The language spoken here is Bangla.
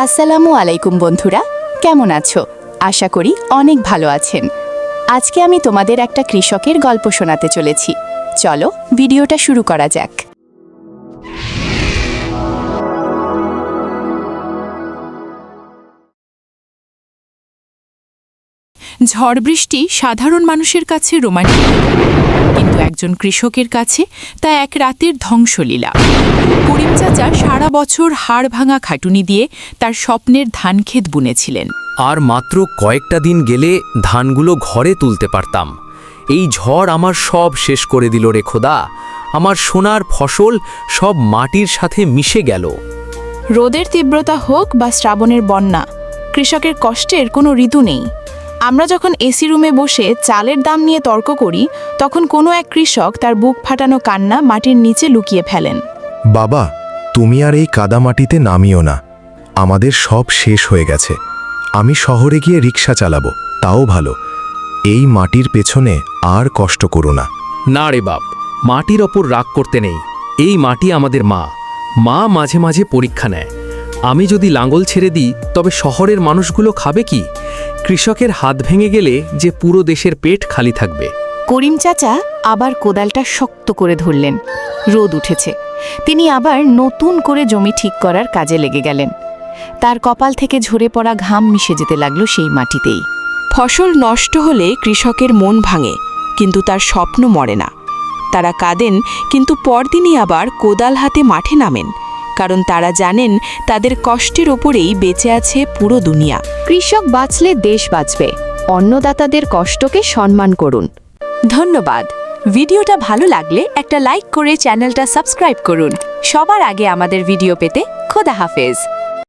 আসসালামু আলাইকুম বন্ধুরা, কেমন আছো? আশা করি অনেক ভালো আছেন। আজকে আমি তোমাদের একটা কৃষকের গল্প শোনাতে চলেছি। চলো ভিডিওটা শুরু করা যাক। ঝড় বৃষ্টি সাধারণ মানুষের কাছে রোমান্টিক, কিন্তু একজন কৃষকের কাছে তা এক রাতের ধ্বংসলীলা। করিম চাচা সারা বছর হাড় ভাঙা খাটুনি দিয়ে তার স্বপ্নের ধানক্ষেত বুনেছিলেন। আর মাত্র কয়েকটা দিন গেলে ধানগুলো ঘরে তুলতে পারতাম। এই ঝড় আমার সব শেষ করে দিল রে খোদা। আমার সোনার ফসল সব মাটির সাথে মিশে গেল। রোদের তীব্রতা হোক বা শ্রাবণের বন্যা, কৃষকের কষ্টের কোনো ঋতু নেই। আমরা যখন এসি রুমে বসে চালের দাম নিয়ে তর্ক করি, তখন কোনো এক কৃষক তার বুক ফাটানো কান্না মাটির নিচে লুকিয়ে ফেলেন। বাবা, তুমি আর এই কাদামাটিতে নামিও না। আমাদের সব শেষ হয়ে গেছে। আমি শহরে গিয়ে রিক্সা চালাবো, তাও ভালো। এই মাটির পেছনে আর কষ্ট করো না। না রে বাপ, মাটির ওপর রাগ করতে নেই। এই মাটি আমাদের মা। মা মাঝে মাঝে পরীক্ষা নেয়। আমি যদি লাঙ্গল ছেড়ে দিই, তবে শহরের মানুষগুলো খাবে কি? কৃষকের হাত ভেঙে গেলে যে পুরো দেশের পেট খালি থাকবে। করিম চাচা আবার কোদালটা শক্ত করে ধরলেন। রোদ উঠেছে। তিনি আবার নতুন করে জমি ঠিক করার কাজে লেগে গেলেন। তার কপাল থেকে ঝরে পড়া ঘাম মিশে যেতে লাগলো সেই মাটিতেই। ফসল নষ্ট হলে কৃষকের মন ভাঙে, কিন্তু তার স্বপ্ন মরে না। তারা কাঁদেন, কিন্তু পরদিনই আবার কোদাল হাতে মাঠে নামেন, কারণ তারা জানেন তাদের কষ্টের ওপরেই বেঁচে আছে পুরো দুনিয়া। কৃষক বাঁচলে দেশ বাঁচবে। অন্নদাতাদের কষ্টকে সম্মান করুন। ধন্যবাদ। ভিডিওটা ভালো লাগলে একটা লাইক করে চ্যানেলটা সাবস্ক্রাইব করুন। সবার আগে আমাদের ভিডিও পেতে খোদা হাফেজ।